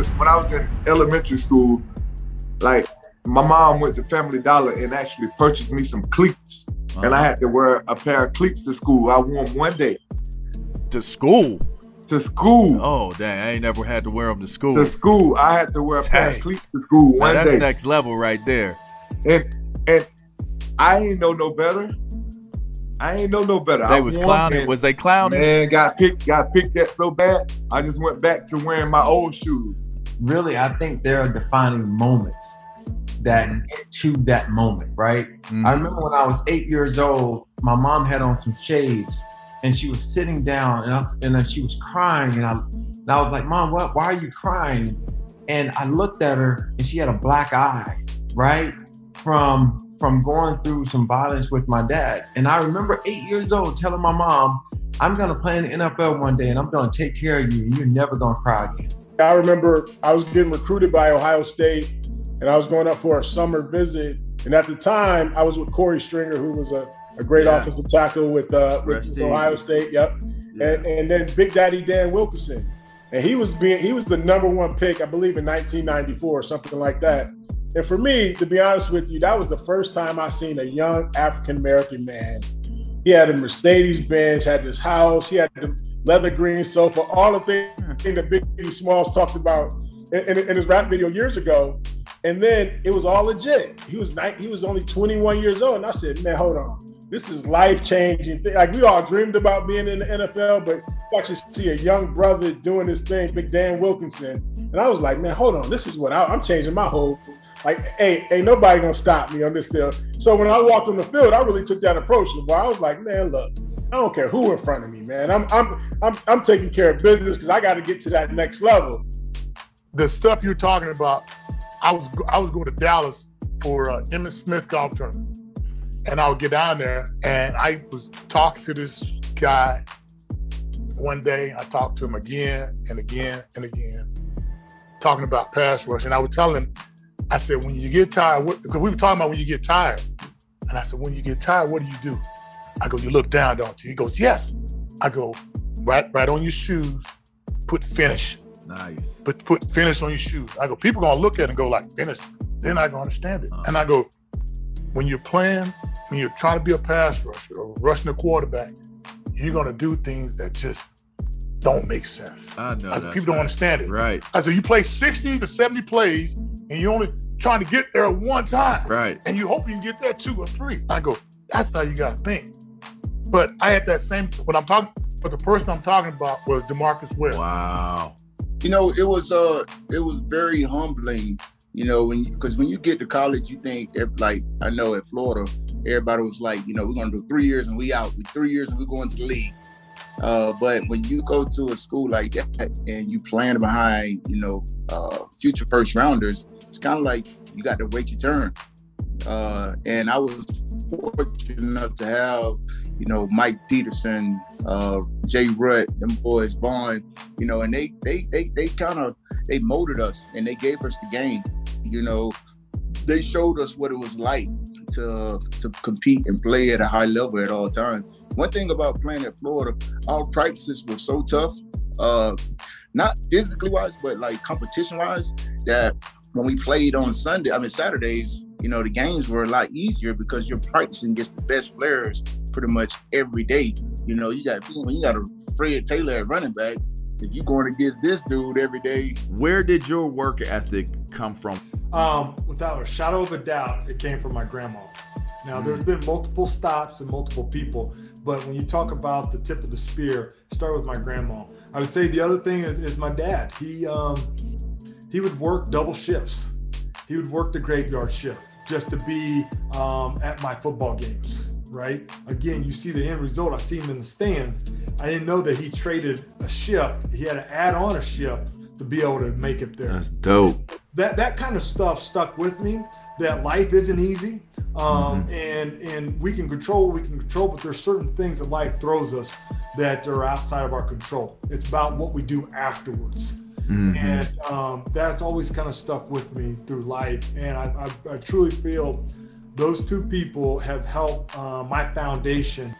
when I was in elementary school, like my mom went to Family Dollar and actually purchased me some cleats. And I had to wear a pair of cleats to school. I wore them one day. To school? To school. Oh, dang. I ain't never had to wear them to school. To school. I had to wear a pair of cleats to school one day. That's next level right there. And I ain't know no better. They was clowning. Was they clowning? Man, got picked at so bad, I just went back to wearing my old shoes. Really, I think there are defining moments that get to that moment, right? I remember when I was 8 years old, my mom had on some shades and she was sitting down and then she was crying and I was like, Mom, why are you crying? And I looked at her and she had a black eye, right? From going through some violence with my dad. And I remember 8 years old telling my mom, I'm gonna play in the NFL one day and I'm gonna take care of you and you're never gonna cry again. I remember I was getting recruited by Ohio State and I was going up for a summer visit. And at the time, I was with Corey Stringer, who was a great offensive tackle with Ohio State. Yep. Yeah. And then Big Daddy Dan Wilkinson. And he was the #1 pick, I believe, in 1994 or something like that. And for me, to be honest with you, that was the first time I seen a young African-American man. He had a Mercedes-Benz, had this house, he had the leather green sofa, all the things that Biggie Smalls talked about in his rap video years ago. And then it was all legit. He was only 21 years old. And I said, man, hold on. This is life-changing. Like, we all dreamed about being in the NFL, but you actually see a young brother doing this thing, Big Dan Wilkinson. And I was like, man, hold on. This is what I'm changing my whole, like, hey, ain't nobody gonna stop me on this deal. So when I walked on the field, I really took that approach. I was like, man, look, I don't care who in front of me, man. I'm taking care of business because I got to get to that next level. The stuff you're talking about, I was going to Dallas for Emmitt Smith golf tournament, and I would get down there, and I was talking to this guy one day. I talked to him again and again and again, talking about pass rush, and I would tell him, I said, when you get tired, because we were talking about when you get tired, and I said, when you get tired, what do? I go, you look down, don't you? He goes, yes. I go, right on your shoes, put finish. Nice. But put finish on your shoes. I go, people gonna look at it and go like, finish. They're not gonna understand it. And I go, when you're playing, when you're trying to be a pass rusher or rushing the quarterback, you're gonna do things that just don't make sense. I know. I said, people don't understand it. Right. I said, you play 60 to 70 plays and you're only trying to get there one time. Right. And you hope you can get there 2 or 3. I go, that's how you gotta think. But I had that same, but the person I'm talking about was DeMarcus Ware. Wow. You know, it was very humbling, you know, because when you get to college, you think, like, I know at Florida, everybody was like, you know, we're going to do 3 years and we out. 3 years and we go into the league. But when you go to a school like that and you playing behind, you know, future first rounders, it's kind of like you got to wait your turn. And I was fortunate enough to have, you know, Mike Peterson, Jay Rutt, them boys, Vaughn, you know, and they molded us and they gave us the game. You know, they showed us what it was like to compete and play at a high level at all times. One thing about playing at Florida, our practices were so tough, not physically wise, but like competition wise, that when we played on Saturdays, you know, the games were a lot easier because you're practicing against the best players pretty much every day. You know, when you got a Fred Taylor at running back, if you're going against this dude every day. Where did your work ethic come from? Without a shadow of a doubt, it came from my grandma. Now, there's been multiple stops and multiple people, but when you talk about the tip of the spear, start with my grandma. I would say the other thing is my dad. He would work double shifts. He would work the graveyard shift just to be at my football games, right? Again, you see the end result. I see him in the stands. I didn't know that he traded a shift. He had to add on a shift to be able to make it there. That's dope. That kind of stuff stuck with me, that life isn't easy. And we can control what we can control, but there's certain things that life throws us that are outside of our control. It's about what we do afterwards. And that's always kind of stuck with me through life. And I truly feel those two people have helped my foundation